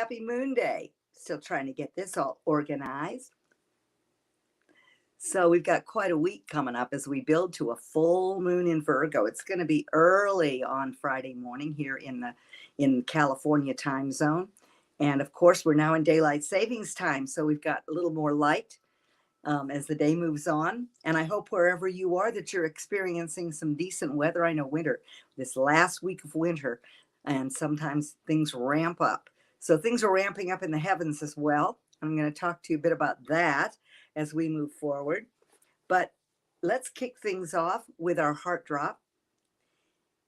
happy moon day. Still trying to get this all organized. So we've got quite a week coming up as we build to a full moon in Virgo. It's going to be early on Friday morning here in California time zone. And of course, we're now in daylight savings time, so we've got a little more light as the day moves on. And I hope wherever you are that you're experiencing some decent weather. I know winter, this last week of winter, and sometimes things ramp up. So things are ramping up in the heavens as well. I'm going to talk to you a bit about that as we move forward. But let's kick things off with our heart drop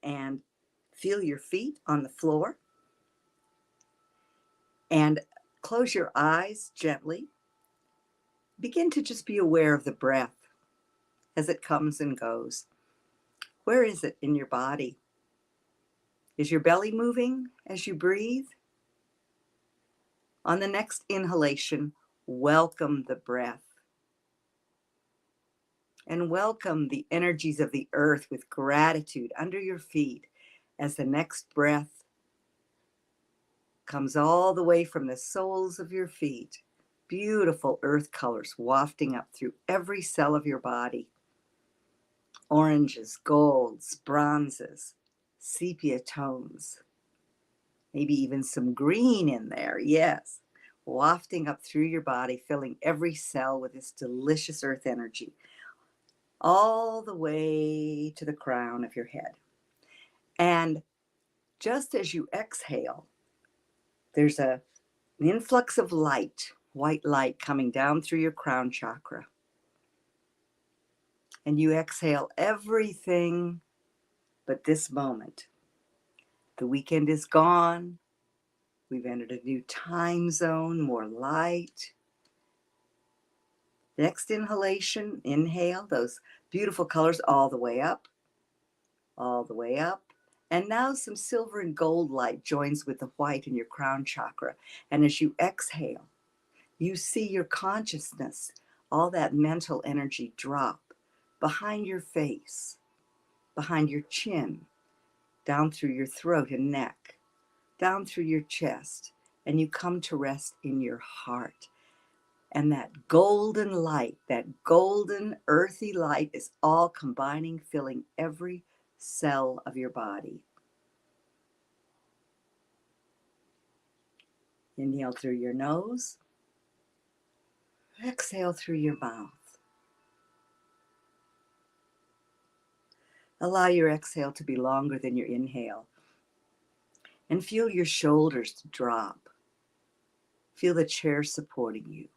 and feel your feet on the floor and close your eyes gently. Begin to just be aware of the breath as it comes and goes. Where is it in your body? Is your belly moving as you breathe? On the next inhalation, welcome the breath. And welcome the energies of the earth with gratitude under your feet as the next breath comes all the way from the soles of your feet. Beautiful earth colors wafting up through every cell of your body. Oranges, golds, bronzes, sepia tones. Maybe even some green in there, yes. Wafting up through your body, filling every cell with this delicious earth energy, all the way to the crown of your head. And just as you exhale, there's an influx of light, white light coming down through your crown chakra. And you exhale everything but this moment. The weekend is gone. We've entered a new time zone, more light. Next inhalation, inhale those beautiful colors all the way up, all the way up. And now some silver and gold light joins with the white in your crown chakra. And as you exhale, you see your consciousness, all that mental energy drop behind your face, behind your chin, down through your throat and neck, down through your chest, and you come to rest in your heart. And that golden light, that golden earthy light is all combining, filling every cell of your body. Inhale through your nose. Exhale through your mouth. Allow your exhale to be longer than your inhale. And feel your shoulders to drop. Feel the chair supporting you.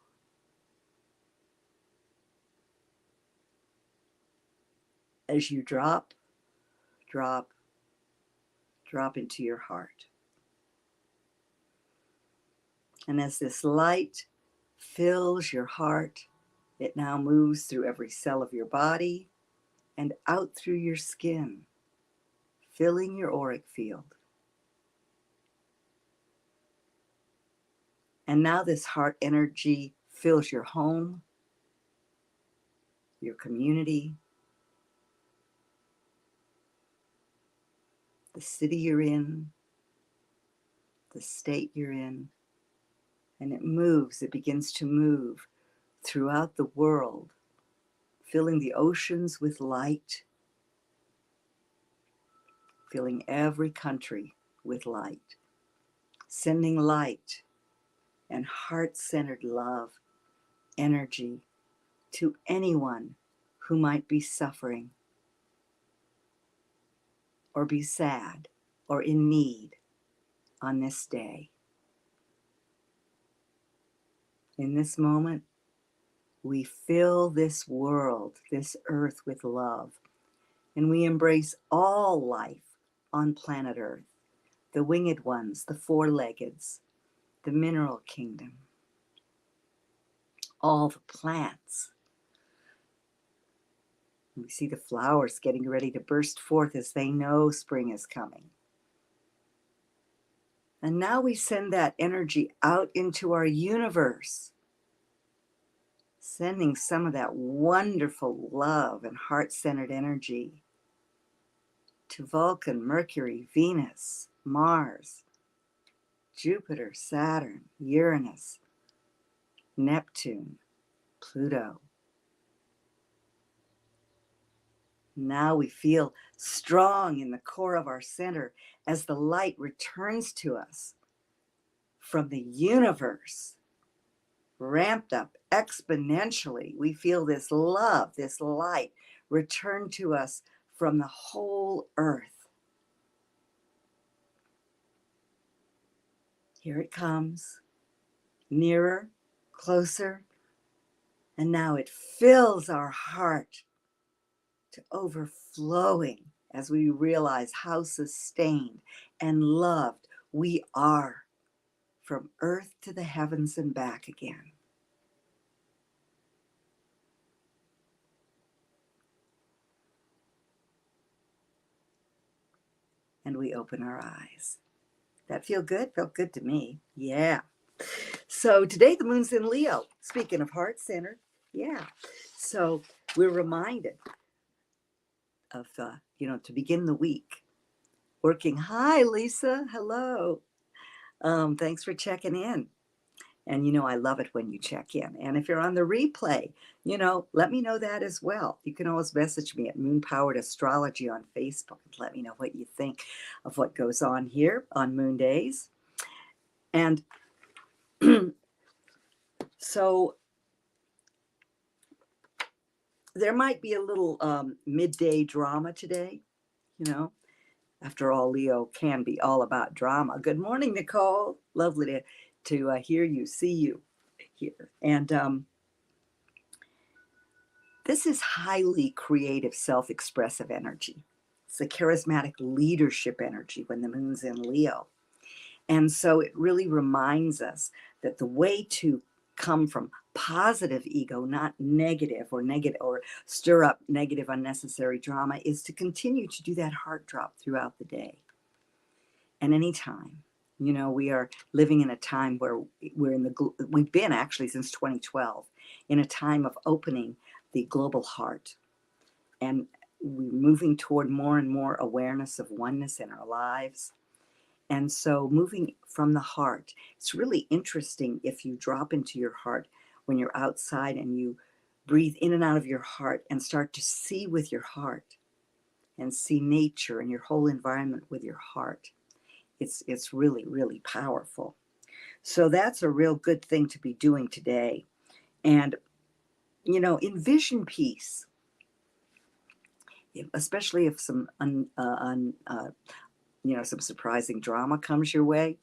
As you drop, drop, drop into your heart. And as this light fills your heart, it now moves through every cell of your body and out through your skin, filling your auric field. And now this heart energy fills your home, your community, the city you're in, the state you're in, and it begins to move throughout the world, filling the oceans with light, filling every country with light, sending light and heart-centered love, energy to anyone who might be suffering or be sad or in need on this day. In this moment, we fill this world, this earth with love, and we embrace all life on planet Earth, the winged ones, the four-leggeds, the mineral kingdom, all the plants. We see the flowers getting ready to burst forth as they know spring is coming. And now we send that energy out into our universe, sending some of that wonderful love and heart-centered energy to Vulcan, Mercury, Venus, Mars, Jupiter, Saturn, Uranus, Neptune, Pluto. Now we feel strong in the core of our center as the light returns to us from the universe, ramped up exponentially. We feel this love, this light return to us from the whole earth. Here it comes, nearer, closer, and now it fills our heart to overflowing as we realize how sustained and loved we are from earth to the heavens and back again. And we open our eyes. That feel good? Felt good to me. Yeah. So today the moon's in Leo. Speaking of heart center, yeah. So we're reminded of, to begin the week working. Hi, Lisa. Hello. Thanks for checking in. And, I love it when you check in. And if you're on the replay, let me know that as well. You can always message me at Moon Powered Astrology on Facebook and let me know what you think of what goes on here on moon days. And so there might be a little midday drama today, After all, Leo can be all about drama. Good morning, Nicole. Lovely to hear you, see you here. And this is highly creative, self-expressive energy. It's a charismatic leadership energy when the moon's in Leo. And so it really reminds us that the way to come from positive ego, not negative or stir up negative, unnecessary drama, is to continue to do that heart drop throughout the day. And anytime, we are living in a time where we've been actually since 2012 in a time of opening the global heart. And we're moving toward more and more awareness of oneness in our lives. And so moving from the heart, it's really interesting if you drop into your heart when you're outside and you breathe in and out of your heart and start to see with your heart and see nature and your whole environment with your heart. It's really, really powerful. So that's a real good thing to be doing today. And, envision peace, especially if some some surprising drama comes your way,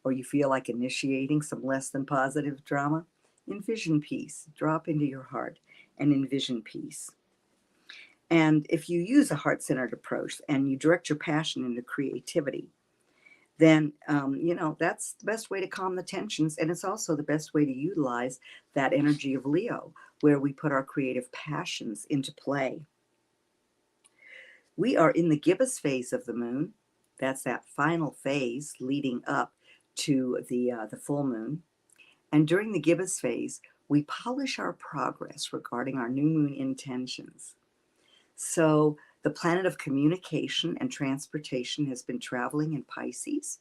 or you feel like initiating some less than positive drama. Envision peace. Drop into your heart and envision peace. And if you use a heart-centered approach and you direct your passion into creativity, then that's the best way to calm the tensions, and it's also the best way to utilize that energy of Leo, where we put our creative passions into play. We are in the gibbous phase of the moon. That's that final phase leading up to the full moon. And during the gibbous phase, we polish our progress regarding our new moon intentions. So the planet of communication and transportation has been traveling in Pisces.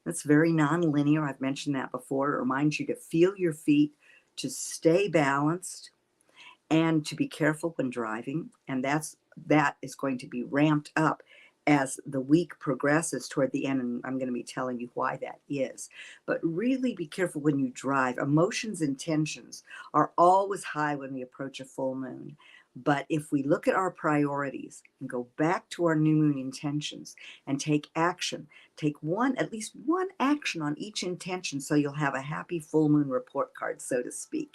That's very nonlinear. I've mentioned that before. It reminds you to feel your feet, to stay balanced, and to be careful when driving. And that is going to be ramped up as the week progresses toward the end, and I'm going to be telling you why that is. But really be careful when you drive. Emotions and tensions are always high when we approach a full moon. But if we look at our priorities and go back to our new moon intentions and take action, take at least one action on each intention, so you'll have a happy full moon report card, so to speak.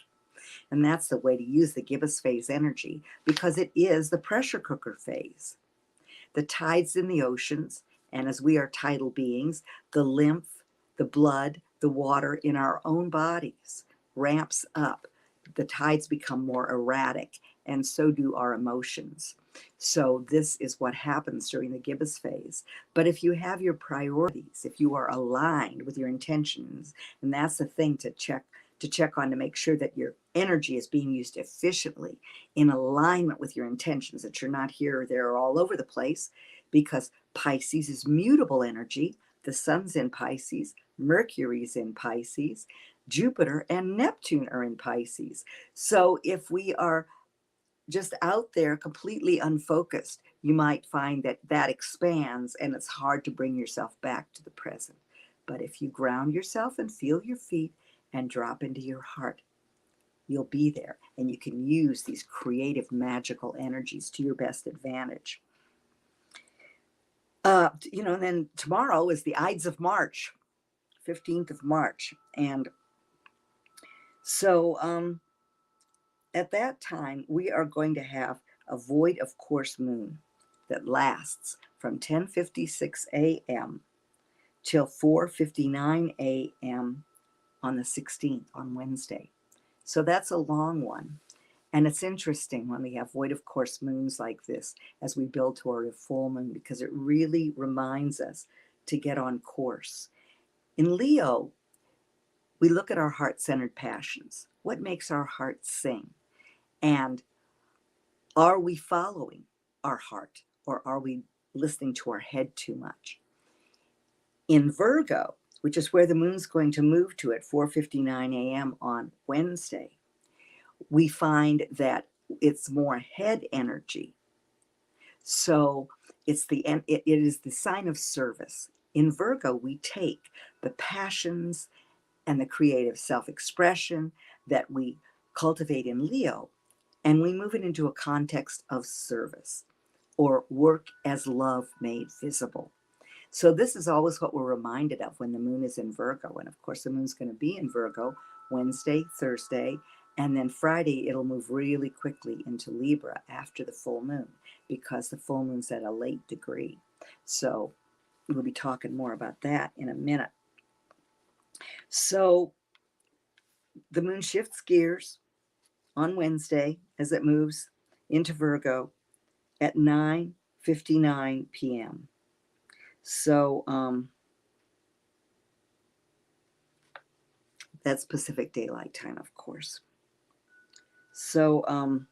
And that's the way to use the gibbous phase energy, because it is the pressure cooker phase. The tides in the oceans, and as we are tidal beings, the lymph, the blood, the water in our own bodies ramps up. The tides become more erratic, and so do our emotions. So this is what happens during the gibbous phase. But if you have your priorities, if you are aligned with your intentions, and that's the thing to check on, to make sure that your energy is being used efficiently in alignment with your intentions, that you're not here or there or all over the place, because Pisces is mutable energy. The sun's in Pisces, Mercury's in Pisces, Jupiter and Neptune are in Pisces. So if we are just out there completely unfocused, you might find that that expands and it's hard to bring yourself back to the present. But if you ground yourself and feel your feet and drop into your heart, you'll be there, and you can use these creative, magical energies to your best advantage. And then tomorrow is the Ides of March, 15th of March. And so at that time, we are going to have a void of course moon that lasts from 10:56 a.m. till 4:59 a.m. on the 16th, on Wednesday. So that's a long one. And it's interesting when we have void of course moons like this as we build toward a full moon, because it really reminds us to get on course. In Leo, we look at our heart-centered passions. What makes our heart sing? And are we following our heart, or are we listening to our head too much? In Virgo, which is where the moon's going to move to at 4:59 a.m. on Wednesday, we find that it's more head energy. So it is the sign of service. In Virgo, we take the passions and the creative self-expression that we cultivate in Leo, and we move it into a context of service, or work as love made visible. So this is always what we're reminded of when the moon is in Virgo. And of course, the moon's going to be in Virgo Wednesday, Thursday, and then Friday, it'll move really quickly into Libra after the full moon, because the full moon's at a late degree. So we'll be talking more about that in a minute. So the moon shifts gears on Wednesday as it moves into Virgo at 9:59 p.m. So that's Pacific Daylight Time, of course. So, and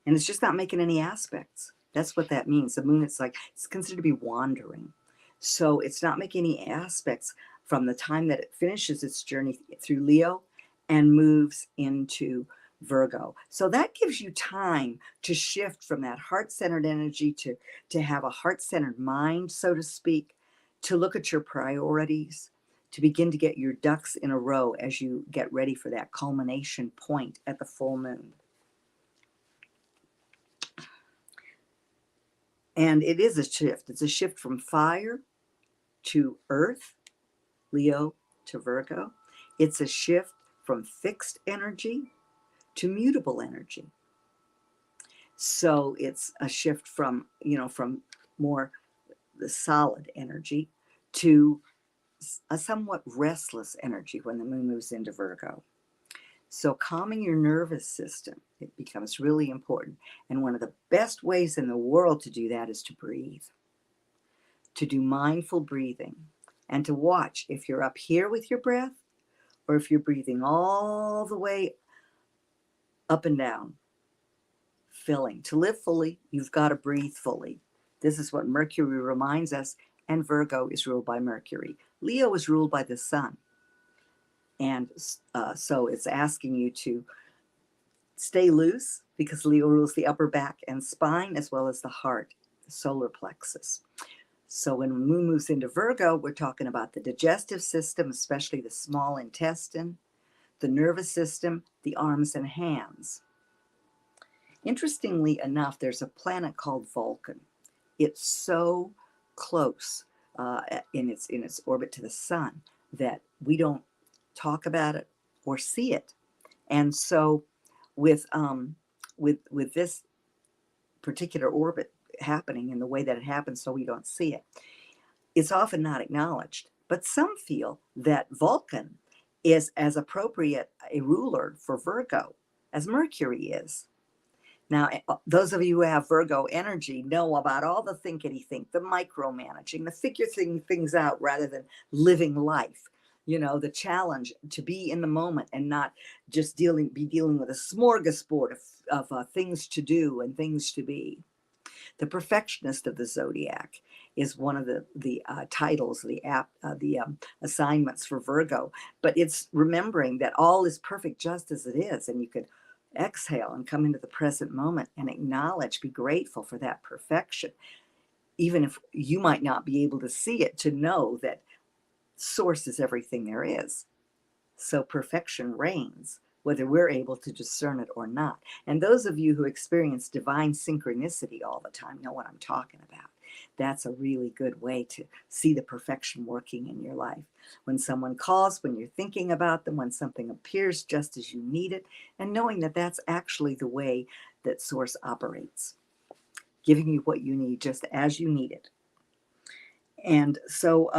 it's just not making any aspects. That's what that means. The moon, it's considered to be wandering. So it's not making any aspects from the time that it finishes its journey through Leo and moves into Virgo. So that gives you time to shift from that heart-centered energy to have a heart-centered mind, so to speak, to look at your priorities, to begin to get your ducks in a row as you get ready for that culmination point at the full moon. And it is a shift. It's a shift from fire to earth, Leo to Virgo. It's a shift from fixed energy to mutable energy. So it's a shift from more the solid energy to a somewhat restless energy when the moon moves into Virgo. So calming your nervous system, it becomes really important. And one of the best ways in the world to do that is to breathe, to do mindful breathing, and to watch if you're up here with your breath or if you're breathing all the way up and down, filling. To live fully, you've got to breathe fully. This is what Mercury reminds us, and Virgo is ruled by Mercury. Leo is ruled by the sun. And so it's asking you to stay loose, because Leo rules the upper back and spine, as well as the heart, the solar plexus. So when the moon moves into Virgo, we're talking about the digestive system, especially the small intestine, the nervous system, the arms and hands. Interestingly enough, there's a planet called Vulcan. It's so close in its orbit to the sun that we don't talk about it or see it. And so with this particular orbit happening in the way that it happens, so we don't see it, it's often not acknowledged. But some feel that Vulcan is as appropriate a ruler for Virgo as Mercury is. Now, those of you who have Virgo energy know about all the thinkety-think, the micromanaging, the figure things out rather than living life. The challenge to be in the moment and not just be dealing with a smorgasbord of things to do and things to be. The perfectionist of the zodiac is one of the titles, the assignments for Virgo. But it's remembering that all is perfect just as it is, and you could exhale and come into the present moment and acknowledge, be grateful for that perfection, even if you might not be able to see it, to know that source is everything there is. So perfection reigns, whether we're able to discern it or not. And those of you who experience divine synchronicity all the time know what I'm talking about. That's a really good way to see the perfection working in your life. When someone calls, when you're thinking about them, when something appears just as you need it, and knowing that that's actually the way that Source operates, giving you what you need just as you need it. And so,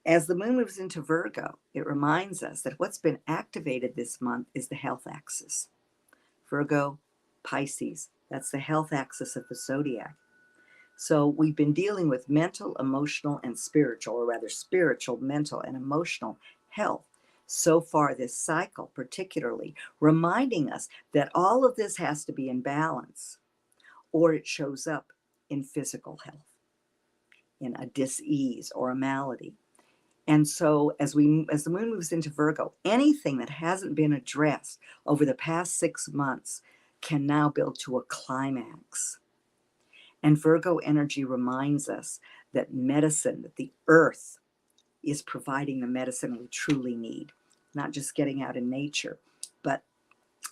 as the moon moves into Virgo, it reminds us that what's been activated this month is the health axis. Virgo, Pisces, that's the health axis of the zodiac. So we've been dealing with mental, emotional, and spiritual, or rather spiritual, mental, and emotional health so far this cycle, particularly reminding us that all of this has to be in balance, or it shows up in physical health, in a dis-ease or a malady. And so as the moon moves into Virgo, anything that hasn't been addressed over the past 6 months can now build to a climax. And Virgo energy reminds us that medicine, that the earth is providing the medicine we truly need, not just getting out in nature, but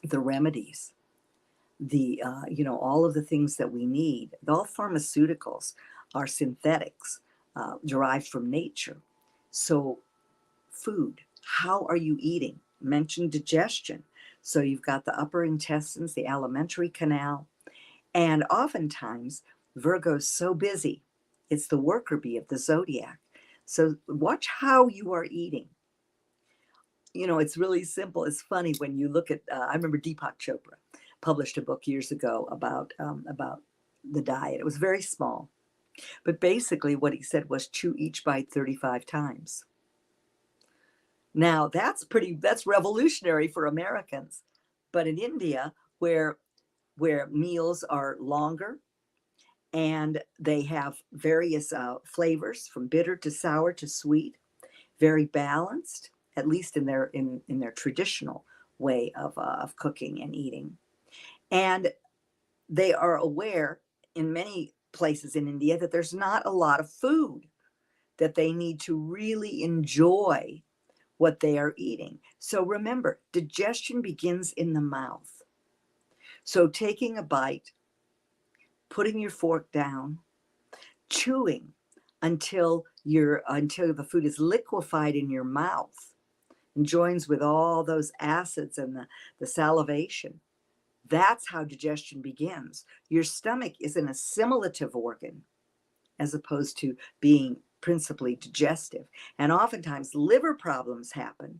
the remedies, all of the things that we need. All pharmaceuticals are synthetics derived from nature. So food, how are you eating? Mention digestion. So you've got the upper intestines, the alimentary canal, and oftentimes Virgo's so busy. It's the worker bee of the zodiac. So watch how you are eating. It's really simple. It's funny when you look at, I remember Deepak Chopra published a book years ago about the diet. It was very small, but basically what he said was chew each bite 35 times. Now that's revolutionary for Americans, but in India, where meals are longer and they have various flavors from bitter to sour to sweet, very balanced, at least in their traditional way of cooking and eating, and they are aware in many places in India that there's not a lot of food, that they need to really enjoy what they are eating. So remember, digestion begins in the mouth. So taking a bite, putting your fork down, chewing until the food is liquefied in your mouth and joins with all those acids and the salivation. That's how digestion begins. Your stomach is an assimilative organ as opposed to being principally digestive. And oftentimes liver problems happen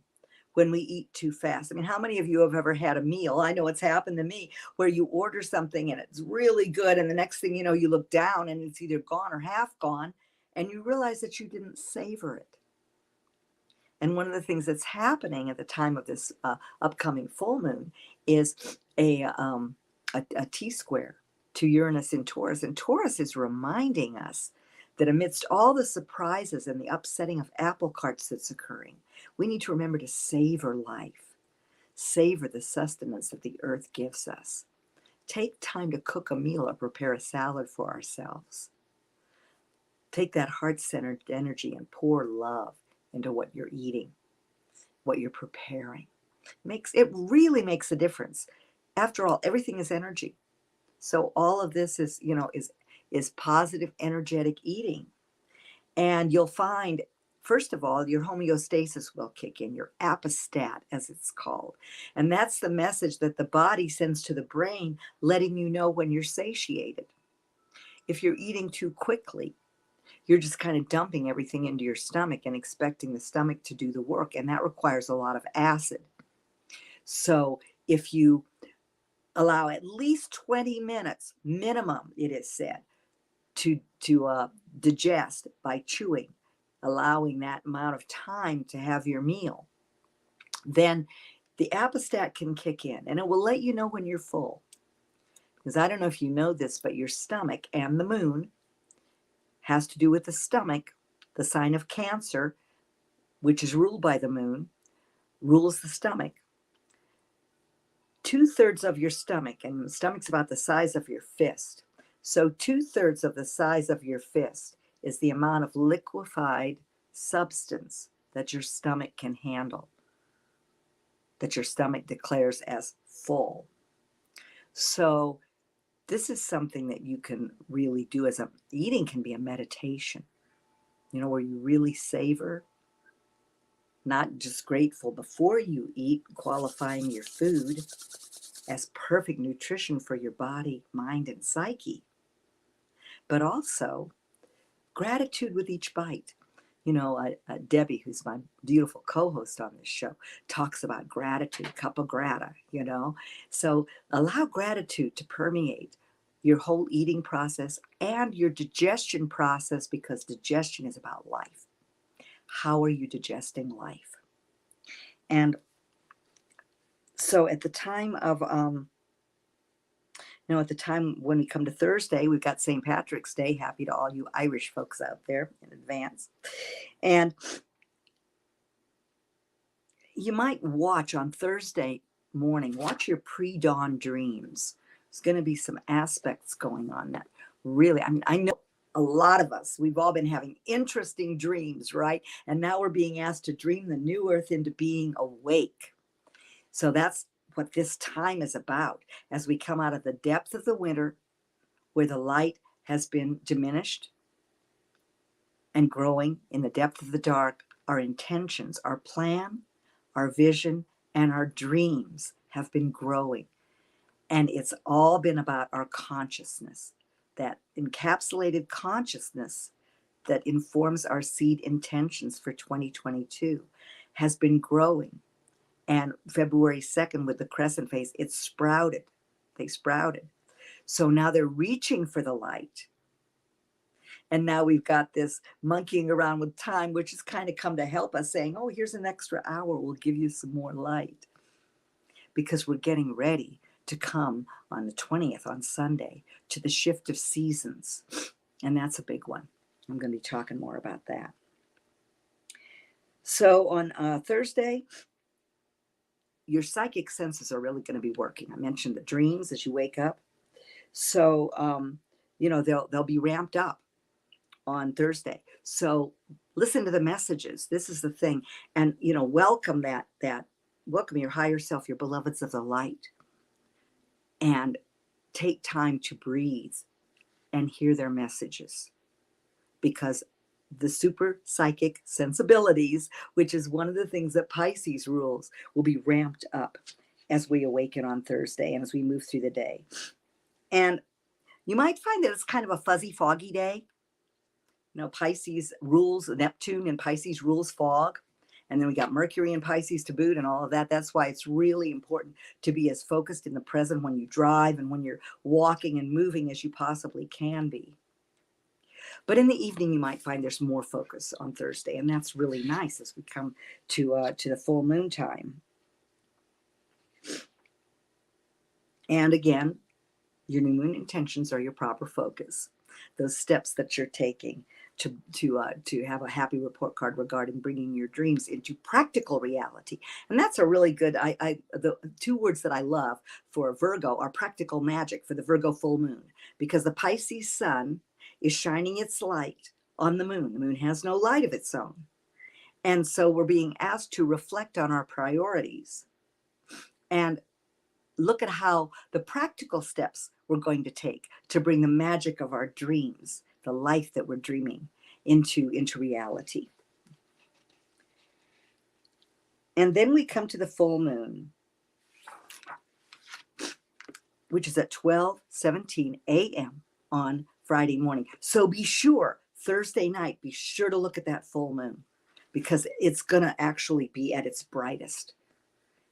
when we eat too fast. I mean, how many of you have ever had a meal? I know it's happened to me, where you order something and it's really good, and the next thing you know, you look down and it's either gone or half gone, and you realize that you didn't savor it. And one of the things that's happening at the time of this upcoming full moon is a T-square to Uranus in Taurus. And Taurus is reminding us that amidst all the surprises and the upsetting of apple carts that's occurring, we need to remember to savor life, savor the sustenance that the earth gives us. Take time to cook a meal or prepare a salad for ourselves. Take that heart-centered energy and pour love into what you're eating, what you're preparing. It really makes a difference. After all, everything is energy. So all of this is positive, energetic eating. And you'll find, first of all, your homeostasis will kick in, your apostat, as it's called. And that's the message that the body sends to the brain, letting you know when you're satiated. If you're eating too quickly, you're just kind of dumping everything into your stomach and expecting the stomach to do the work. And that requires a lot of acid. So if you allow at least 20 minutes minimum, it is said, to digest by chewing, allowing that amount of time to have your meal, then the apostat can kick in, and it will let you know when you're full. Because I don't know if you know this, but your stomach and the moon has to do with the stomach. The sign of Cancer, which is ruled by the moon, rules the stomach. 2/3 of your stomach, and the stomach's about the size of your fist. So 2/3 of the size of your fist is the amount of liquefied substance that your stomach can handle, that your stomach declares as full. So this is something that you can really do as eating can be a meditation, where you really savor, not just grateful before you eat, qualifying your food as perfect nutrition for your body, mind, and psyche, but also gratitude with each bite. Debbie, who's my beautiful co-host on this show, talks about gratitude, cup of grata, So allow gratitude to permeate your whole eating process and your digestion process, because digestion is about life. How are you digesting life? And so at the time of, at the time when we come to Thursday, we've got St. Patrick's Day. Happy to all you Irish folks out there in advance. And you might watch on Thursday morning, watch your pre-dawn dreams. There's going to be some aspects going on that really, I know a lot of us, we've all been having interesting dreams, right? And now we're being asked to dream the new earth into being awake. So that's what this time is about. As we come out of the depth of the winter, where the light has been diminished, and growing in the depth of the dark, our intentions, our plan, our vision, and our dreams have been growing. And it's all been about our consciousness, that encapsulated consciousness that informs our seed intentions for 2022 has been growing. And February 2nd, with the crescent phase, it sprouted. They sprouted. So now they're reaching for the light. And now we've got this monkeying around with time, which has kind of come to help us, saying, oh, here's an extra hour. We'll give you some more light. Because we're getting ready to come on the 20th, on Sunday, to the shift of seasons. And that's a big one. I'm going to be talking more about that. So on Thursday, your psychic senses are really going to be working. I mentioned the dreams as you wake up. So, they'll be ramped up on Thursday. So listen to the messages. This is the thing. And, welcome welcome your higher self, your beloveds of the light. And take time to breathe and hear their messages. Because the super psychic sensibilities, which is one of the things that Pisces rules, will be ramped up as we awaken on Thursday and as we move through the day. And you might find that it's kind of a fuzzy, foggy day. Pisces rules, Neptune and Pisces rules fog. And then we got Mercury and Pisces to boot and all of that. That's why it's really important to be as focused in the present when you drive and when you're walking and moving as you possibly can be. But in the evening, you might find there's more focus on Thursday, and that's really nice as we come to the full moon time. And again, your new moon intentions are your proper focus. Those steps that you're taking to have a happy report card regarding bringing your dreams into practical reality. And that's a really good, the two words that I love for Virgo are practical magic for the Virgo full moon, because the Pisces sun is shining its light on the moon. The moon has no light of its own. And so we're being asked to reflect on our priorities and look at how the practical steps we're going to take to bring the magic of our dreams, the life that we're dreaming, into reality. And then we come to the full moon, which is at 12:17 a.m. on Friday morning. So be sure, Thursday night, be sure to look at that full moon, because it's going to actually be at its brightest.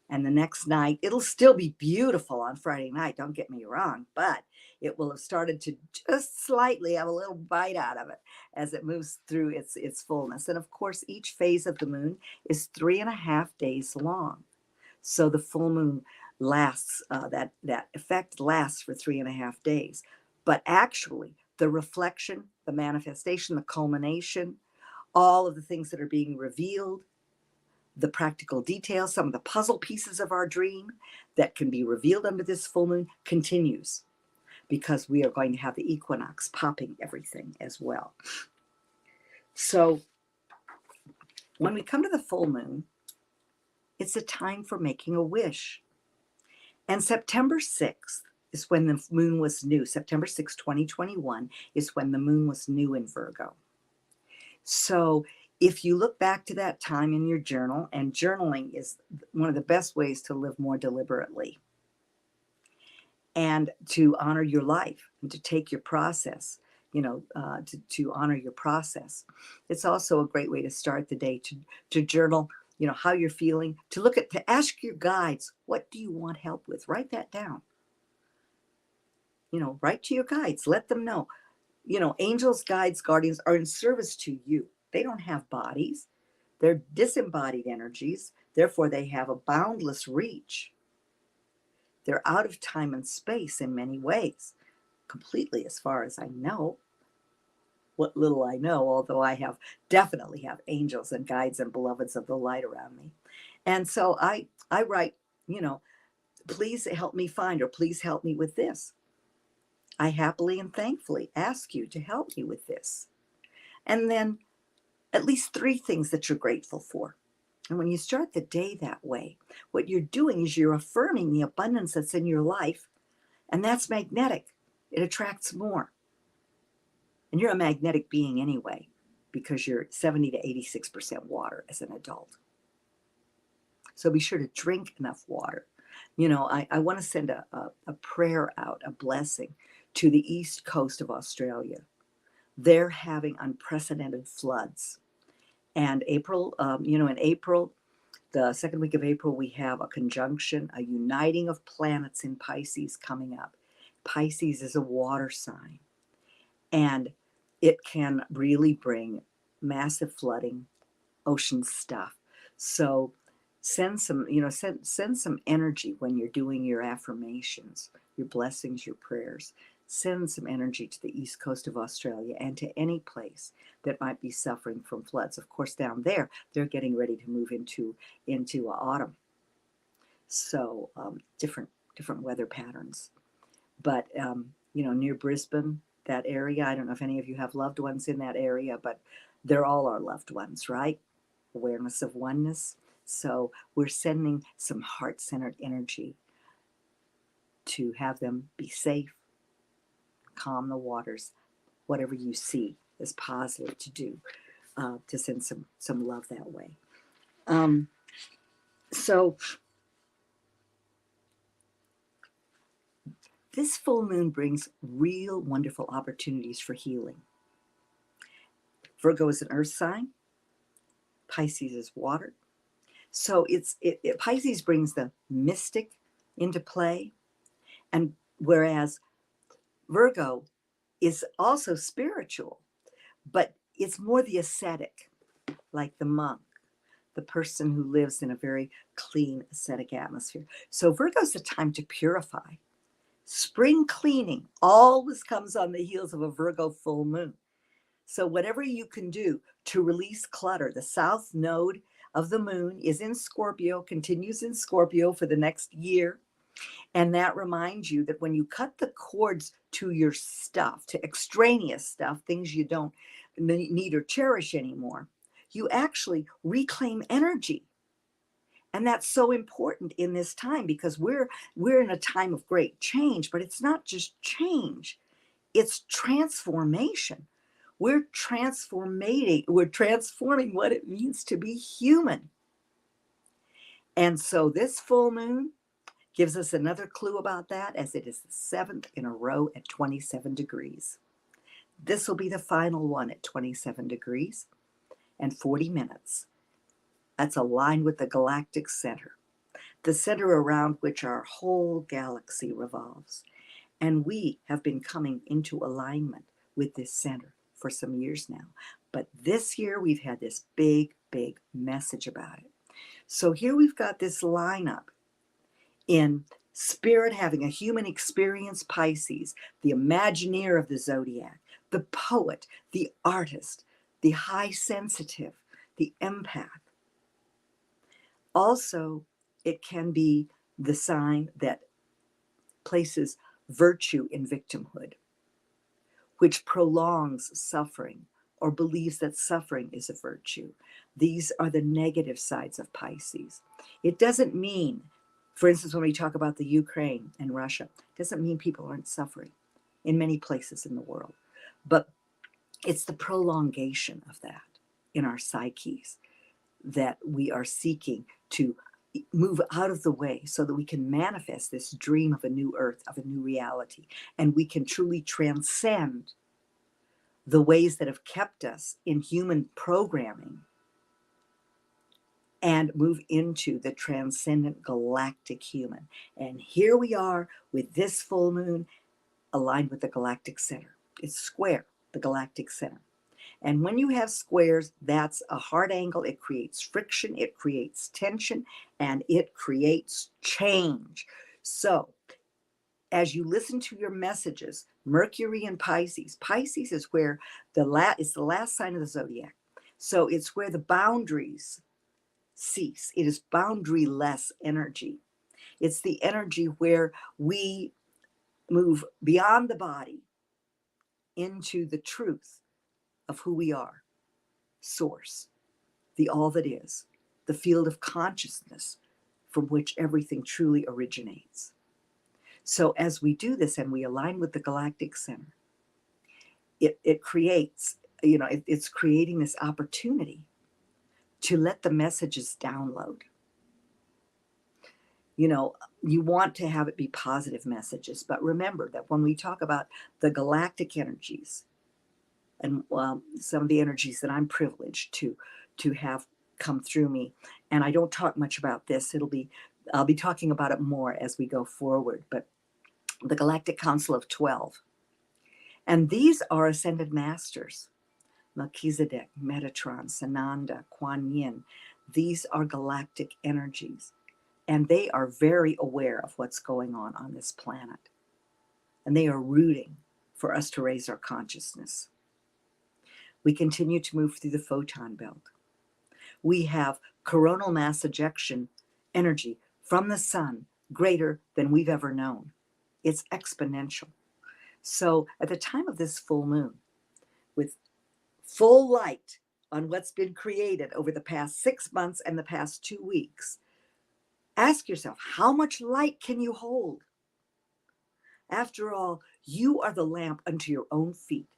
And the next night, it'll still be beautiful on Friday night, don't get me wrong, but it will have started to just slightly have a little bite out of it as it moves through its fullness. And of course, each phase of the moon is 3.5 days long. So the full moon lasts, that effect lasts for 3.5 days. But actually, the reflection, the manifestation, the culmination, all of the things that are being revealed, the practical details, some of the puzzle pieces of our dream that can be revealed under this full moon continues, because we are going to have the equinox popping everything as well. So when we come to the full moon, it's a time for making a wish. And September 6th is when the moon was new. September 6th, 2021 is when the moon was new in Virgo. So if you look back to that time in your journal, and journaling is one of the best ways to live more deliberately and to honor your life and to take your process, to honor your process. It's also a great way to start the day, to journal, how you're feeling, to ask your guides, what do you want help with? Write that down. Write to your guides, let them know. Angels, guides, guardians are in service to you. They don't have bodies. They're disembodied energies. Therefore, they have a boundless reach. They're out of time and space in many ways, completely, as far as I know. What little I know, although I definitely have angels and guides and beloveds of the light around me. And so I write, please help me find, or please help me with this. I happily and thankfully ask you to help me with this. And then at least 3 things that you're grateful for. And when you start the day that way, what you're doing is you're affirming the abundance that's in your life, and that's magnetic. It attracts more. And you're a magnetic being anyway, because you're 70 to 86% water as an adult. So be sure to drink enough water. I want to send a prayer out, a blessing to the east coast of Australia. They're having unprecedented floods. And April, in April, the second week of April, we have a conjunction, a uniting of planets in Pisces coming up. Pisces is a water sign, and it can really bring massive flooding, ocean stuff. So send some energy when you're doing your affirmations, your blessings, your prayers. Send some energy to the east coast of Australia and to any place that might be suffering from floods. Of course, down there, they're getting ready to move into autumn. So different weather patterns. But, near Brisbane, that area, I don't know if any of you have loved ones in that area, but they're all our loved ones, right? Awareness of oneness. So we're sending some heart-centered energy to have them be safe, calm the waters, whatever you see is positive to do, to send some love that way. So this full moon brings real wonderful opportunities for healing. Virgo is an earth sign. Pisces is water. So Pisces brings the mystic into play, and whereas Virgo is also spiritual, but it's more the ascetic, like the monk, the person who lives in a very clean, ascetic atmosphere. So Virgo's the time to purify. Spring cleaning always comes on the heels of a Virgo full moon. So whatever you can do to release clutter, the south node of the moon is in Scorpio, continues in Scorpio for the next year. And that reminds you that when you cut the cords to your stuff, to extraneous stuff, things you don't need or cherish anymore, you actually reclaim energy. And that's so important in this time, because we're in a time of great change, but it's not just change, it's transformation. We're transforming what it means to be human. And so this full moon gives us another clue about that, as it is the 7th in a row at 27 degrees. This will be the final one at 27 degrees and 40 minutes. That's aligned with the galactic center, the center around which our whole galaxy revolves. And we have been coming into alignment with this center for some years now. But this year we've had this big, big message about it. So here we've got this lineup in Spirit having a human experience, Pisces, the Imagineer of the zodiac, the poet, the artist, the high sensitive, the empath. Also, it can be the sign that places virtue in victimhood, which prolongs suffering or believes that suffering is a virtue. These are the negative sides of Pisces. It doesn't mean, for instance, when we talk about the Ukraine and Russia, it doesn't mean people aren't suffering in many places in the world. But it's the prolongation of that in our psyches that we are seeking to move out of the way so that we can manifest this dream of a new earth, of a new reality, and we can truly transcend the ways that have kept us in human programming and move into the transcendent galactic human. And here we are with this full moon aligned with the galactic center. It's square, the galactic center. And when you have squares, that's a hard angle. It creates friction, it creates tension, and it creates change. So as you listen to your messages, Mercury and Pisces, Pisces is where it's the last sign of the zodiac. So it's where the boundaries cease. It is boundaryless energy. It's the energy where we move beyond the body into the truth of who we are, source, the all that is, the field of consciousness from which everything truly originates. So as we do this and we align with the galactic center, it creates, it's creating this opportunity to let the messages download. You want to have it be positive messages, but remember that when we talk about the galactic energies and some of the energies that I'm privileged to have come through me, and I don't talk much about this, I'll be talking about it more as we go forward, but the Galactic Council of 12. And these are ascended masters, Melchizedek, Metatron, Sananda, Kuan Yin. These are galactic energies, and they are very aware of what's going on this planet. And they are rooting for us to raise our consciousness. We continue to move through the photon belt. We have coronal mass ejection energy from the sun greater than we've ever known. It's exponential. So at the time of this full moon, with full light on what's been created over the past 6 months and the past 2 weeks, ask yourself, how much light can you hold? After all, you are the lamp unto your own feet.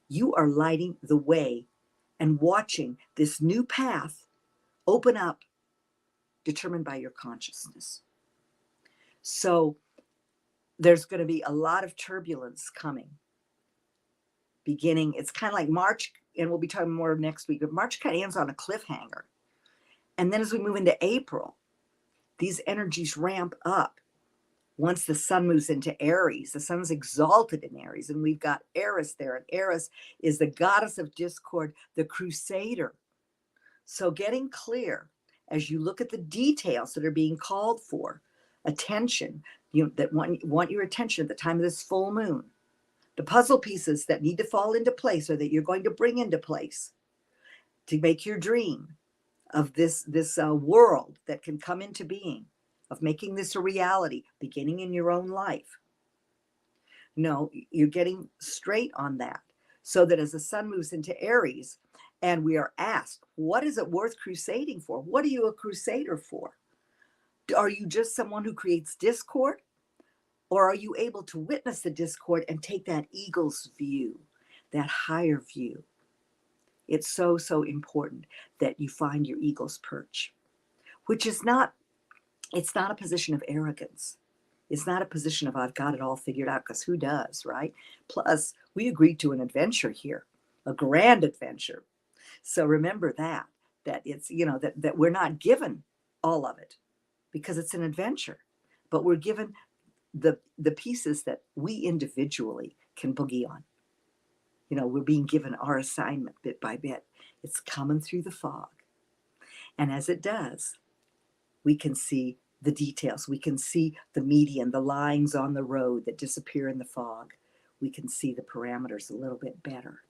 You are lighting the way and watching this new path open up, determined by your consciousness. So there's going to be a lot of turbulence coming. Beginning, it's kind of like March, and we'll be talking more next week, but March kind of ends on a cliffhanger. And then as we move into April, these energies ramp up. Once the sun moves into Aries, the sun's exalted in Aries, and we've got Eris there. And Eris is the goddess of discord, the crusader. So getting clear as you look at the details that are being called for, attention, that want your attention at the time of this full moon, the puzzle pieces that need to fall into place or that you're going to bring into place to make your dream of this world that can come into being, of making this a reality, beginning in your own life. No, you're getting straight on that, so that as the sun moves into Aries and we are asked, what is it worth crusading for? What are you a crusader for? Are you just someone who creates discord? Or are you able to witness the discord and take that eagle's view, that higher view? It's so, so important that you find your eagle's perch, which is it's not a position of arrogance. It's not a position of I've got it all figured out, because who does, right? Plus, we agreed to an adventure here, a grand adventure. So remember that it's, that we're not given all of it because it's an adventure, but we're given the pieces that we individually can boogie on. We're being given our assignment bit by bit. It's coming through the fog. And as it does, we can see the details. We can see the median, the lines on the road that disappear in the fog. We can see the parameters a little bit better.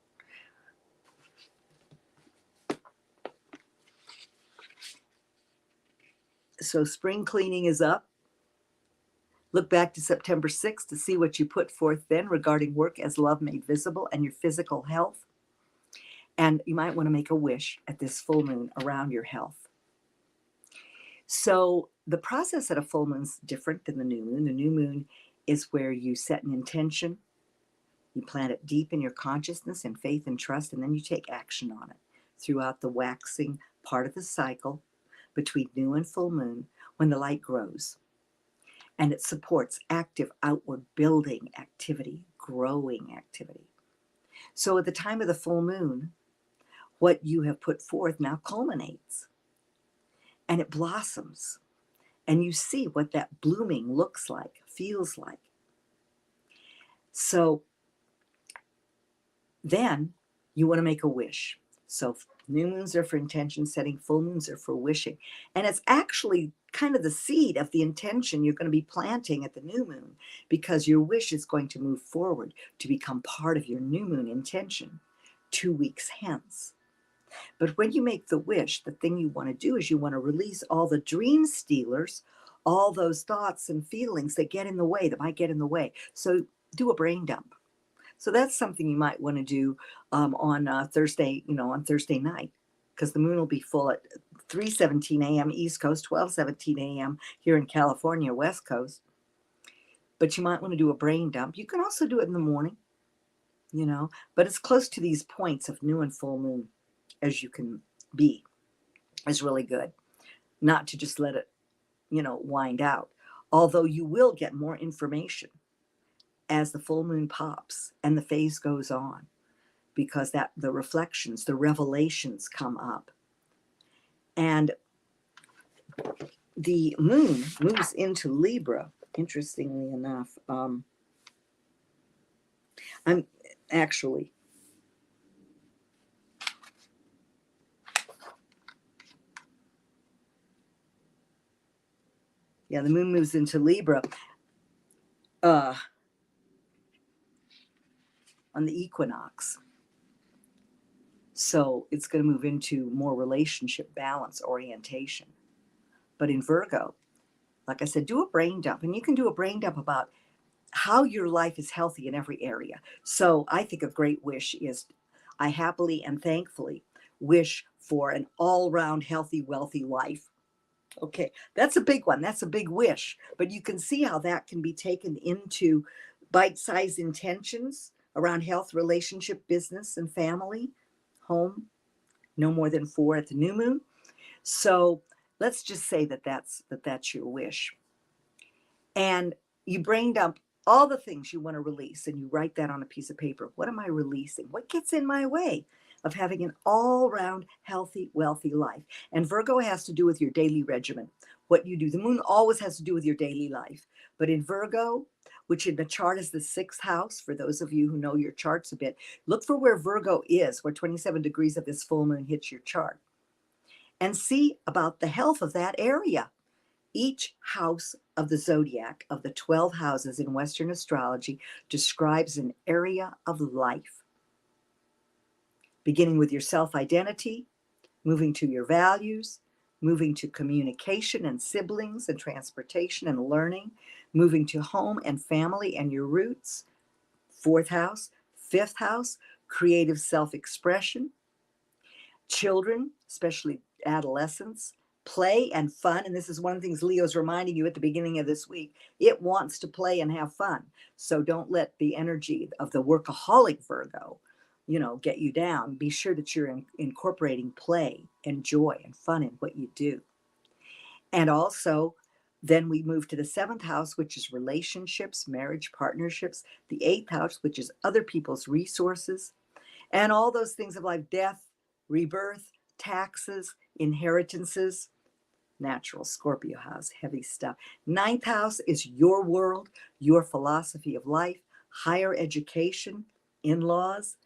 So spring cleaning is up. Look back to September 6th to see what you put forth then regarding work as love made visible and your physical health. And you might want to make a wish at this full moon around your health. So the process at a full moon is different than the new moon. The new moon is where you set an intention, you plant it deep in your consciousness and faith and trust, and then you take action on it throughout the waxing part of the cycle between new and full moon when the light grows. And it supports active outward building activity, growing activity. So at the time of the full moon, what you have put forth now culminates and it blossoms. And you see what that blooming looks like, feels like. So then you want to make a wish. So new moons are for intention setting, full moons are for wishing. And it's actually kind of the seed of the intention you're going to be planting at the new moon, because your wish is going to move forward to become part of your new moon intention 2 weeks hence. But when you make the wish, the thing you want to do is you want to release all the dream stealers, all those thoughts and feelings that get in the way, that might get in the way. So do a brain dump. So that's something you might want to do on Thursday, on Thursday night, because the moon will be full at 3:17 a.m. East Coast, 12:17 a.m. here in California, West Coast. But you might want to do a brain dump. You can also do it in the morning, but it's close to these points of new and full moon as you can be is really good. Not to just let it, wind out. Although you will get more information as the full moon pops and the phase goes on, because the reflections, the revelations come up. And the moon moves into Libra, interestingly enough. I'm actually the moon moves into Libra on the equinox. So it's going to move into more relationship balance orientation. But in Virgo, like I said, do a brain dump. And you can do a brain dump about how your life is healthy in every area. So I think a great wish is, I happily and thankfully wish for an all-round healthy, wealthy life. Okay, that's a big one. That's a big wish. But you can see how that can be taken into bite-sized intentions around health, relationship, business, and family, home, no more than 4 at the new moon. So let's just say that's your wish. And you brain dump all the things you want to release, and you write that on a piece of paper. What am I releasing? What gets in my way of having an all-round healthy, wealthy life? And Virgo has to do with your daily regimen, what you do. The moon always has to do with your daily life. But in Virgo, which in the chart is the 6th house, for those of you who know your charts a bit, look for where Virgo is, where 27 degrees of this full moon hits your chart, and see about the health of that area. Each house of the zodiac, of the 12 houses in Western astrology, describes an area of life, beginning with your self-identity, moving to your values, moving to communication and siblings and transportation and learning, moving to home and family and your roots, 4th house, 5th house, creative self-expression, children, especially adolescents, play and fun. And this is one of the things Leo's reminding you at the beginning of this week. It wants to play and have fun. So don't let the energy of the workaholic Virgo, get you down. Be sure that you're incorporating play and joy and fun in what you do. And also, then we move to the 7th house, which is relationships, marriage, partnerships. The 8th house, which is other people's resources, and all those things of life: death, rebirth, taxes, inheritances. Natural Scorpio house, heavy stuff. 9th house is your world, your philosophy of life, higher education, in-laws.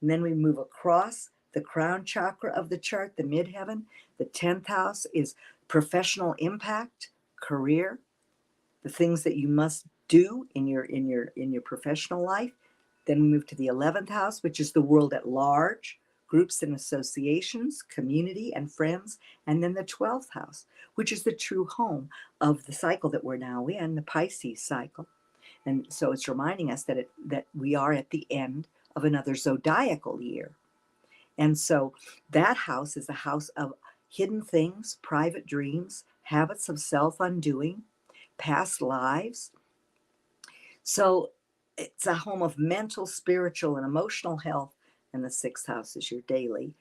And then we move across the crown chakra of the chart, the midheaven. The 10th house is professional impact, career, the things that you must do in your professional life. Then we move to the 11th house, which is the world at large, groups and associations, community and friends, and then the 12th house, which is the true home of the cycle that we're now in, the Pisces cycle. And so it's reminding us that we are at the end of another zodiacal year. And so that house is a house of hidden things, private dreams, habits of self-undoing, past lives. So it's a home of mental, spiritual, and emotional health. And the 6th house is your daily,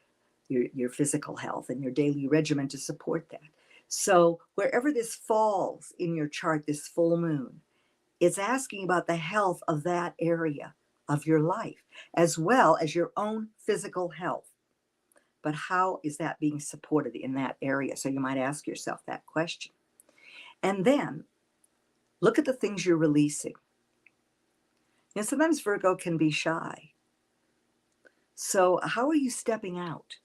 your physical health and your daily regimen to support that. So wherever this falls in your chart, this full moon, it's asking about the health of that area of your life, as well as your own physical health. But how is that being supported in that area? So you might ask yourself that question. And then look at the things you're releasing. You know, sometimes Virgo can be shy. So how are you stepping out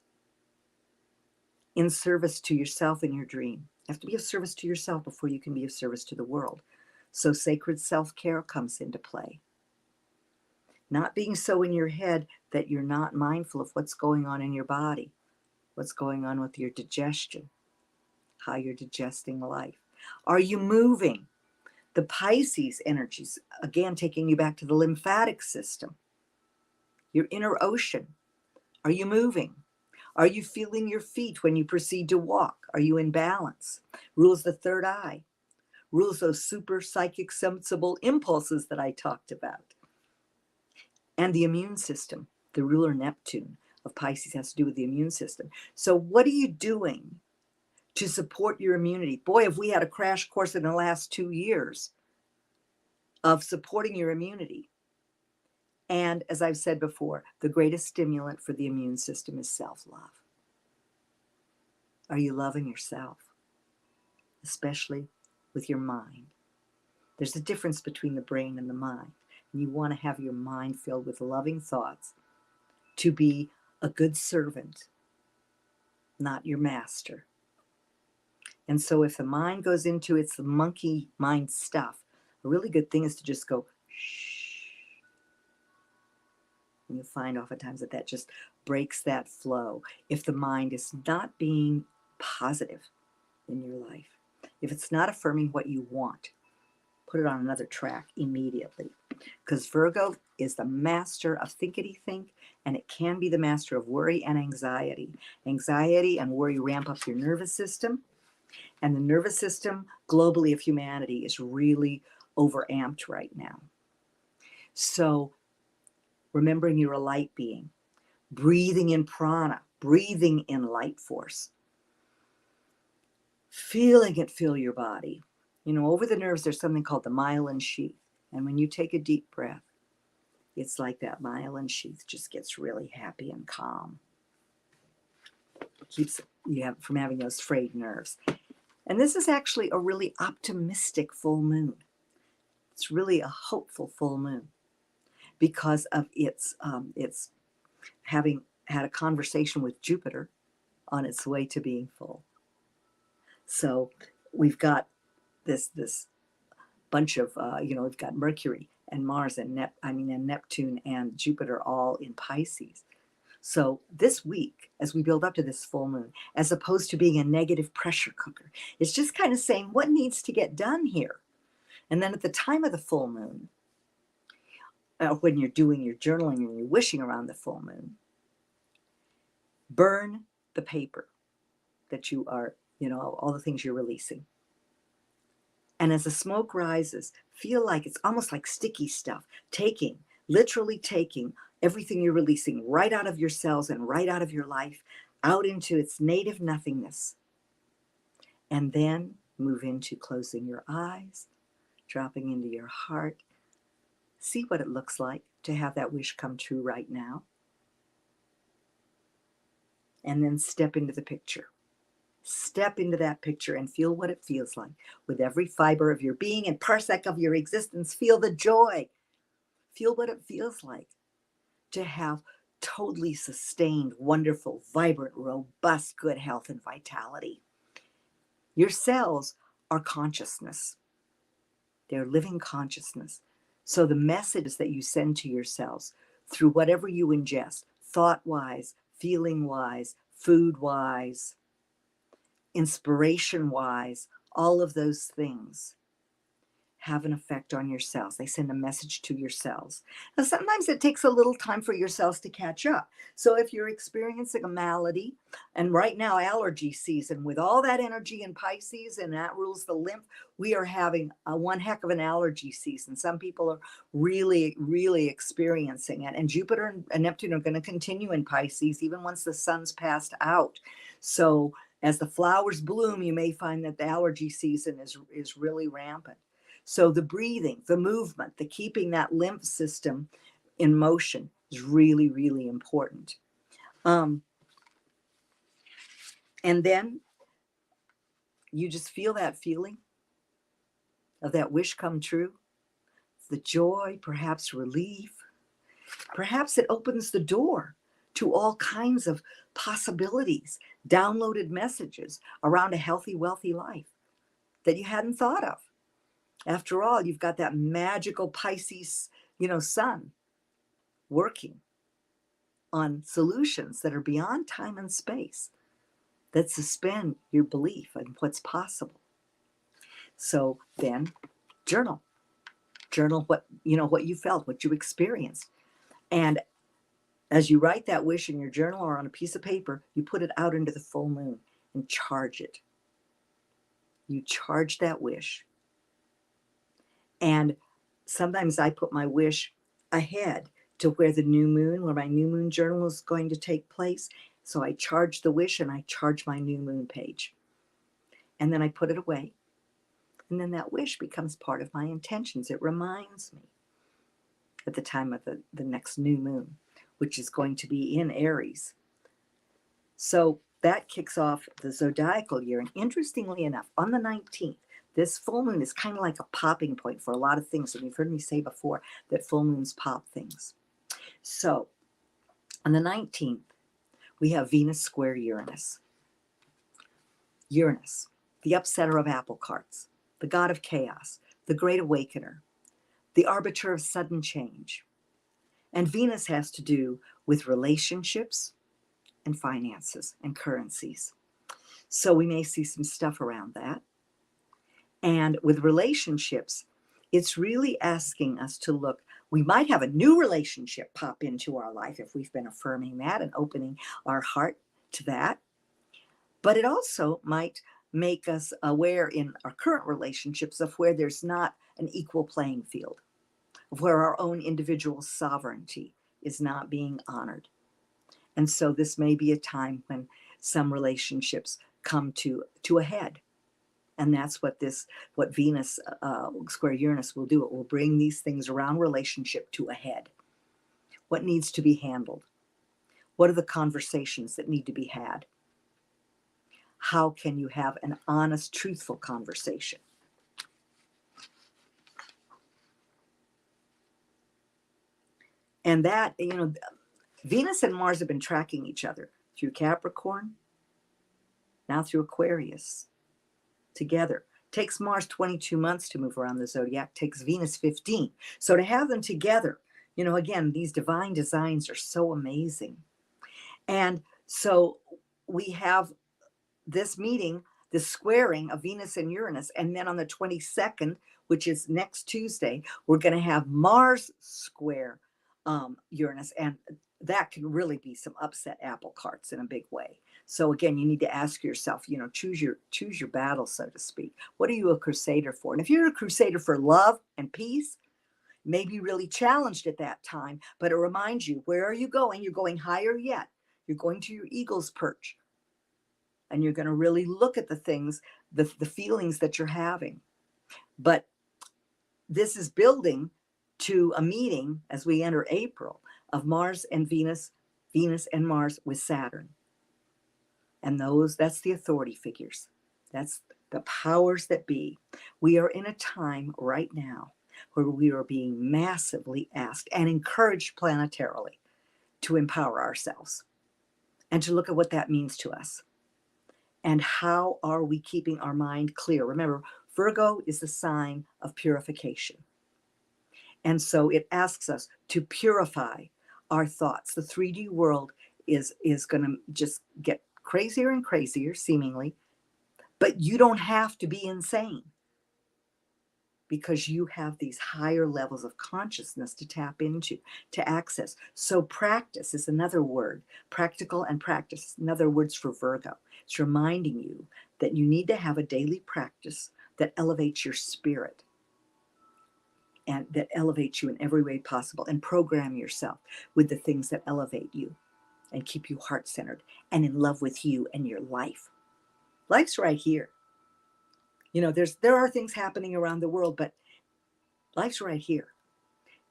in service to yourself and your dream? You have to be of service to yourself before you can be of service to the world. So sacred self-care comes into play. Not being so in your head that you're not mindful of what's going on in your body, what's going on with your digestion, how you're digesting life. Are you moving? The Pisces energies, again, taking you back to the lymphatic system, your inner ocean. Are you moving? Are you feeling your feet when you proceed to walk? Are you in balance? Rules the third eye. Rules those super psychic sensible impulses that I talked about. And the immune system, the ruler Neptune of Pisces has to do with the immune system. So what are you doing to support your immunity? Boy, have we had a crash course in the last 2 years of supporting your immunity. And as I've said before, the greatest stimulant for the immune system is self-love. Are you loving yourself? Especially with your mind. There's a difference between the brain and the mind. And you want to have your mind filled with loving thoughts to be a good servant, not your master. And so if the mind goes into its monkey mind stuff, a really good thing is to just go, shh. And you'll find oftentimes that just breaks that flow. If the mind is not being positive in your life, if it's not affirming what you want, put it on another track immediately. Because Virgo is the master of thinkity-think, and it can be the master of worry and anxiety. Anxiety and worry ramp up your nervous system. And the nervous system globally of humanity is really overamped right now. So remembering you're a light being, breathing in prana, breathing in light force, feeling it fill your body. You know, over the nerves, there's something called the myelin sheath. And when you take a deep breath, it's like that myelin sheath just gets really happy and calm. It keeps you from having those frayed nerves. And this is actually a really optimistic full moon. It's really a hopeful full moon because of its having had a conversation with Jupiter on its way to being full. So we've got this bunch of we've got Mercury and Mars and Neptune and Jupiter all in Pisces. So this week, as we build up to this full moon, as opposed to being a negative pressure cooker, it's just kind of saying what needs to get done here. And then at the time of the full moon, when you're doing your journaling and you're wishing around the full moon, burn the paper that you are, all the things you're releasing. And as the smoke rises, feel like it's almost like sticky stuff, literally taking everything you're releasing right out of your cells and right out of your life, out into its native nothingness. And then move into closing your eyes, dropping into your heart. See what it looks like to have that wish come true right now. And then step into the picture. Step into that picture and feel what it feels like. With every fiber of your being and parsec of your existence, feel the joy. Feel what it feels like to have totally sustained, wonderful, vibrant, robust, good health and vitality. Your cells are consciousness. They're living consciousness. So the messages that you send to your cells through whatever you ingest, thought-wise, feeling-wise, food-wise, inspiration-wise, all of those things have an effect on your cells. They send a message to your cells. Now, sometimes it takes a little time for your cells to catch up. So if you're experiencing a malady, and right now allergy season with all that energy in Pisces and that rules the lymph, we are having one heck of an allergy season. Some people are really, really experiencing it. And Jupiter and Neptune are going to continue in Pisces even once the sun's passed out. So as the flowers bloom, you may find that the allergy season is really rampant. So the breathing, the movement, the keeping that lymph system in motion is really, really important. And then you just feel that feeling of that wish come true, the joy, perhaps relief. Perhaps it opens the door to all kinds of possibilities, downloaded messages around a healthy, wealthy life that you hadn't thought of. After all, you've got that magical Pisces, sun working on solutions that are beyond time and space, that suspend your belief in what's possible. So then journal what you felt, what you experienced. And as you write that wish in your journal or on a piece of paper, you put it out into the full moon and charge it. You charge that wish. And sometimes I put my wish ahead to where my new moon journal is going to take place. So I charge the wish and I charge my new moon page. And then I put it away. And then that wish becomes part of my intentions. It reminds me at the time of the next new moon, which is going to be in Aries. So that kicks off the zodiacal year. And interestingly enough, on the 19th, this full moon is kind of like a popping point for a lot of things. And you've heard me say before that full moons pop things. So on the 19th, we have Venus square Uranus. Uranus, the upsetter of apple carts, the god of chaos, the great awakener, the arbiter of sudden change. And Venus has to do with relationships and finances and currencies. So we may see some stuff around that. And with relationships, it's really asking us to look. We might have a new relationship pop into our life if we've been affirming that and opening our heart to that. But it also might make us aware in our current relationships of where there's not an equal playing field, of where our own individual sovereignty is not being honored. And so this may be a time when some relationships come to a head. And that's what Venus square Uranus will do. It will bring these things around relationship to a head. What needs to be handled? What are the conversations that need to be had? How can you have an honest, truthful conversation? And that, Venus and Mars have been tracking each other through Capricorn, now through Aquarius. Together. Takes Mars 22 months to move around the zodiac, takes Venus 15. So to have them together, again, these divine designs are so amazing. And so we have this meeting, this squaring of Venus and Uranus. And then on the 22nd, which is next Tuesday, we're going to have Mars square Uranus. And that can really be some upset apple carts in a big way. So again, you need to ask yourself, choose your battle, so to speak. What are you a crusader for? And if you're a crusader for love and peace, maybe really challenged at that time, but it reminds you, where are you going? You're going higher yet. You're going to your eagle's perch. And you're going to really look at the things, the feelings that you're having. But this is building to a meeting as we enter April of Mars and Venus, Venus and Mars with Saturn. And that's the authority figures. That's the powers that be. We are in a time right now where we are being massively asked and encouraged planetarily to empower ourselves and to look at what that means to us. And how are we keeping our mind clear? Remember, Virgo is the sign of purification. And so it asks us to purify our thoughts. The 3D world is going to just get crazier and crazier, seemingly, but you don't have to be insane, because you have these higher levels of consciousness to tap into, to access. So practice is another word. Practical and practice, another words for Virgo. It's reminding you that you need to have a daily practice that elevates your spirit and that elevates you in every way possible, and program yourself with the things that elevate you and keep you heart-centered and in love with you and your life. Life's right here. You know, there are things happening around the world, but life's right here.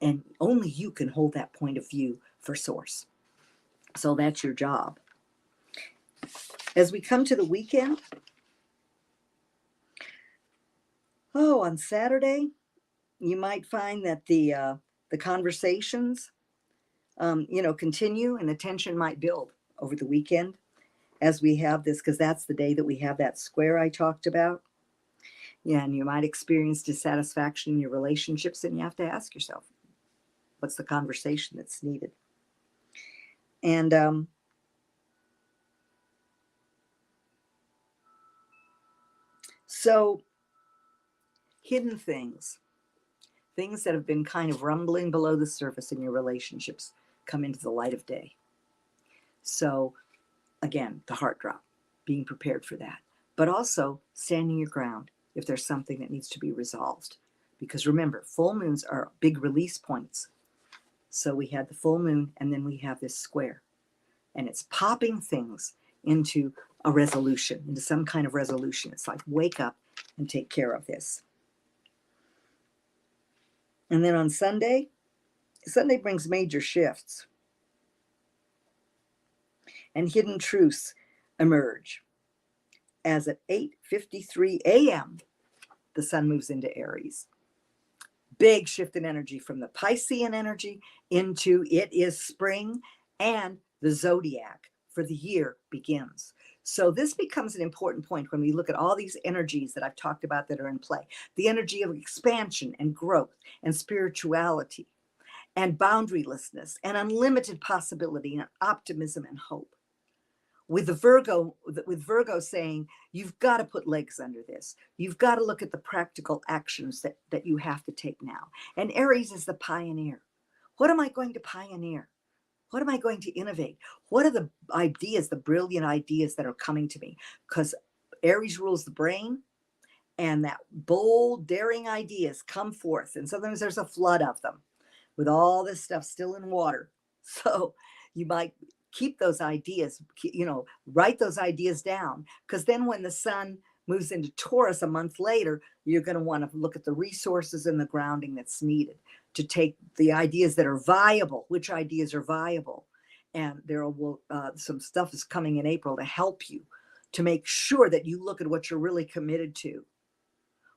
And only you can hold that point of view for source. So that's your job. As we come to the weekend, on Saturday, you might find that the conversations, continue, and the tension might build over the weekend as we have this, because that's the day that we have that square I talked about. Yeah, and you might experience dissatisfaction in your relationships, and you have to ask yourself, what's the conversation that's needed? And so hidden things that have been kind of rumbling below the surface in your relationships come into the light of day. So again, the heart drop, being prepared for that, but also standing your ground if there's something that needs to be resolved. Because remember, full moons are big release points. So we had the full moon, and then we have this square, and it's popping things into a resolution, into some kind of resolution. It's like, wake up and take care of this. And then on Sunday brings major shifts, and hidden truths emerge as at 8:53 a.m. the sun moves into Aries. Big shift in energy from the Piscean energy into it is spring, and the zodiac for the year begins. So this becomes an important point when we look at all these energies that I've talked about that are in play. The energy of expansion and growth and spirituality and boundarylessness and unlimited possibility and optimism and hope. With Virgo saying, you've got to put legs under this. You've got to look at the practical actions that you have to take now. And Aries is the pioneer. What am I going to pioneer? What am I going to innovate? What are the ideas, the brilliant ideas that are coming to me? Because Aries rules the brain, and that bold, daring ideas come forth. And sometimes there's a flood of them with all this stuff still in water. So you might keep those ideas, write those ideas down, because then when the sun moves into Taurus a month later, you're going to want to look at the resources and the grounding that's needed to take the ideas that are viable. Which ideas are viable? And there will some stuff is coming in April to help you to make sure that you look at what you're really committed to,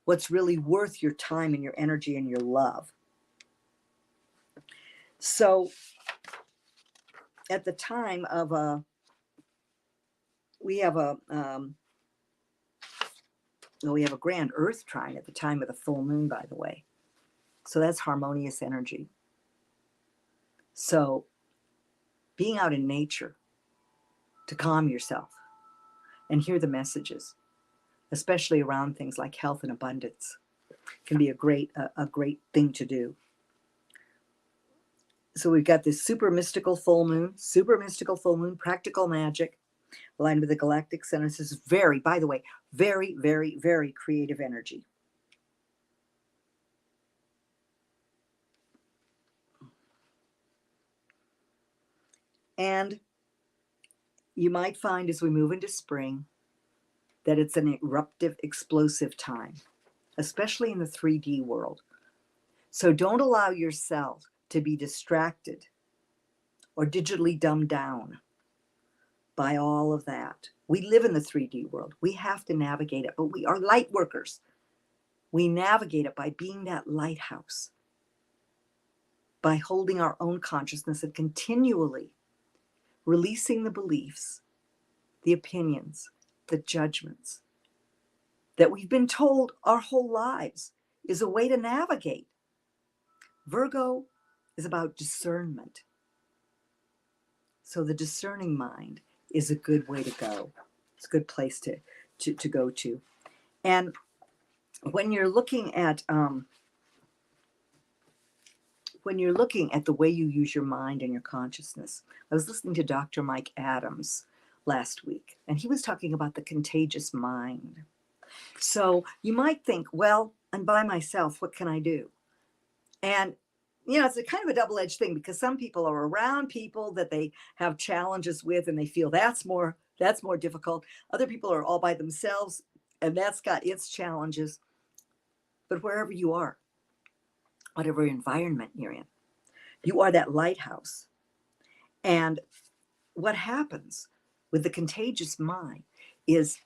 what's really worth your time and your energy and your love. So at the time of we have a grand earth trine at the time of the full moon, by the way. So that's harmonious energy. So being out in nature to calm yourself and hear the messages, especially around things like health and abundance, can be a great thing to do. So we've got this super mystical full moon, practical magic, aligned with the galactic center. This is very, by the way, very, very, very creative energy. And you might find as we move into spring that it's an eruptive, explosive time, especially in the 3D world. So don't allow yourself to be distracted or digitally dumbed down by all of that. We live in the 3D world. We have to navigate it, but we are light workers. We navigate it by being that lighthouse, by holding our own consciousness and continually releasing the beliefs, the opinions, the judgments that we've been told our whole lives is a way to navigate. Virgo is about discernment. So the discerning mind is a good way to go. It's a good place to go to. And when you're looking at the way you use your mind and your consciousness, I was listening to Dr. Mike Adams last week, and he was talking about the contagious mind. So you might think, well, I'm by myself, what can I do? And it's a kind of a double-edged thing, because some people are around people that they have challenges with and they feel that's more difficult. Other people are all by themselves and that's got its challenges. But wherever you are, whatever environment you're in, you are that lighthouse. And what happens with the contagious mind is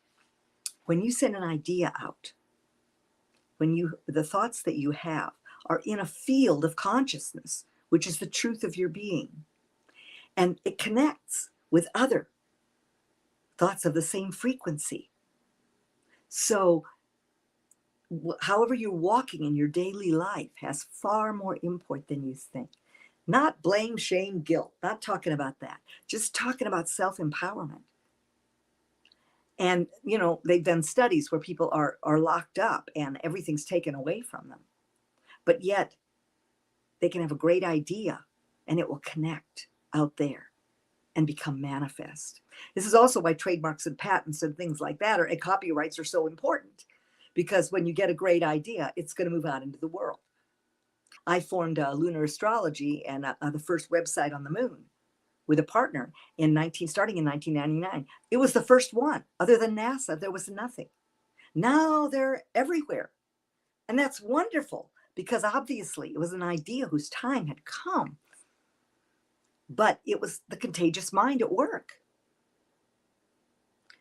when you send an idea out, the thoughts that you have are in a field of consciousness, which is the truth of your being. And it connects with other thoughts of the same frequency. So however you're walking in your daily life has far more import than you think. Not blame, shame, guilt, not talking about that. Just talking about self-empowerment. And, they've done studies where people are locked up and everything's taken away from them. But yet they can have a great idea and it will connect out there and become manifest. This is also why trademarks and patents and things like that and copyrights are so important, because when you get a great idea, it's going to move out into the world. I formed Lunar Astrology and the first website on the moon with a partner starting in 1999. It was the first one. Other than NASA, there was nothing. Now they're everywhere. And that's wonderful, because obviously it was an idea whose time had come. But it was the contagious mind at work.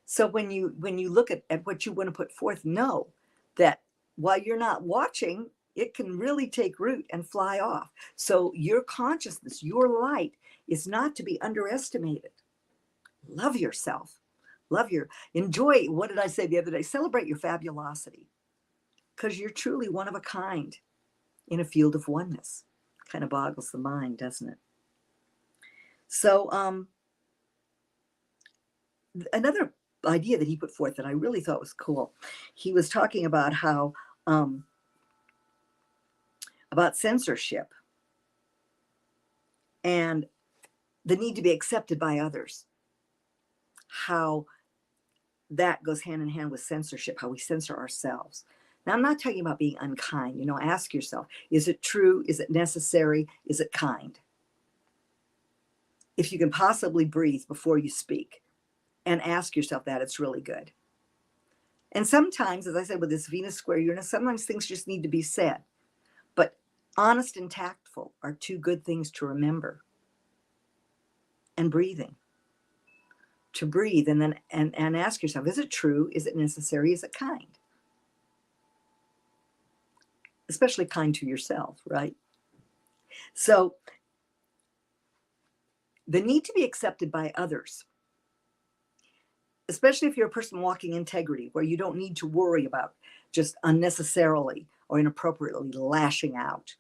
So when you look at what you want to put forth, know that while you're not watching, it can really take root and fly off. So your consciousness, your light, is not to be underestimated. Love yourself. Enjoy, what did I say the other day? Celebrate your fabulosity, because you're truly one of a kind in a field of oneness. Kind of boggles the mind, doesn't it? So another idea that he put forth that I really thought was cool, he was talking about how about censorship and the need to be accepted by others, how that goes hand in hand with censorship, how we censor ourselves. Now, I'm not talking about being unkind. Ask yourself, is it true? Is it necessary? Is it kind? If you can possibly breathe before you speak and ask yourself that, it's really good. And sometimes, as I said, with this Venus square Uranus, sometimes things just need to be said. But honest and tactful are two good things to remember. And breathing. To breathe and then and ask yourself, is it true? Is it necessary? Is it kind? Especially kind to yourself, right? So the need to be accepted by others, especially if you're a person walking integrity, where you don't need to worry about just unnecessarily or inappropriately lashing out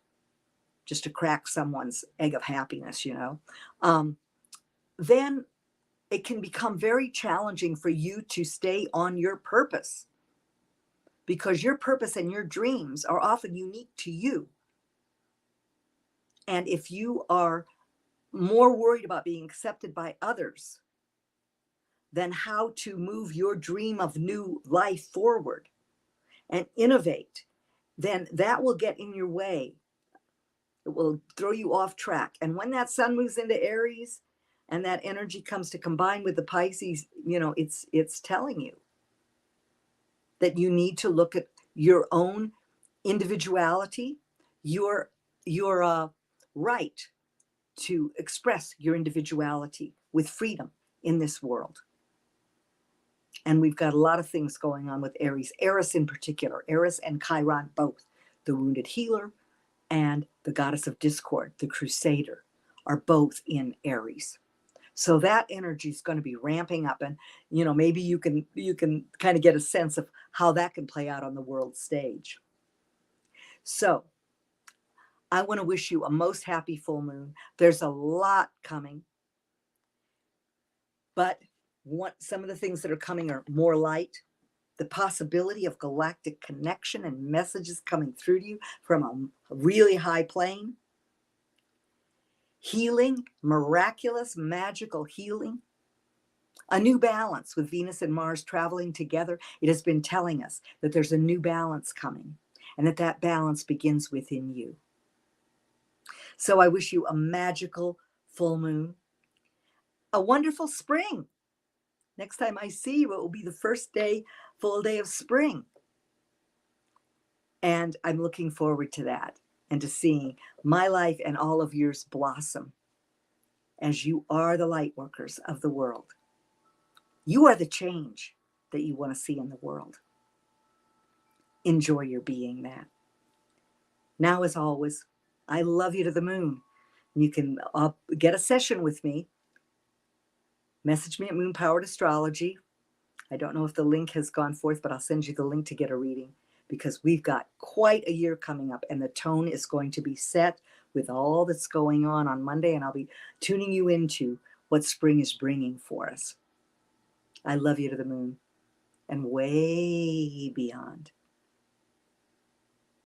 just to crack someone's egg of happiness, then it can become very challenging for you to stay on your purpose, because your purpose and your dreams are often unique to you. And if you are more worried about being accepted by others than how to move your dream of new life forward and innovate, then that will get in your way. It will throw you off track. And when that sun moves into Aries and that energy comes to combine with the Pisces, it's telling you that you need to look at your own individuality, your right to express your individuality with freedom in this world. And we've got a lot of things going on with Aries. Eris in particular, Eris and Chiron both, the wounded healer and the goddess of discord, the crusader, are both in Aries. So that energy is going to be ramping up, and maybe you can kind of get a sense of how that can play out on the world stage. So I want to wish you a most happy full moon. There's a lot coming, but some of the things that are coming are more light, the possibility of galactic connection and messages coming through to you from a really high plane, healing, miraculous, magical healing, a new balance with Venus and Mars traveling together. It has been telling us that there's a new balance coming, and that balance begins within you. So I wish you a magical full moon, a wonderful spring. Next time I see you, it will be the first full day of spring. And I'm looking forward to that and to seeing my life and all of yours blossom as you are the light workers of the world. You are the change that you want to see in the world. Enjoy your being that. Now, as always, I love you to the moon. You can get a session with me. Message me at Moon Powered Astrology. I don't know if the link has gone forth, but I'll send you the link to get a reading, because we've got quite a year coming up, and the tone is going to be set with all that's going on Monday, and I'll be tuning you into what spring is bringing for us. I love you to the moon and way beyond.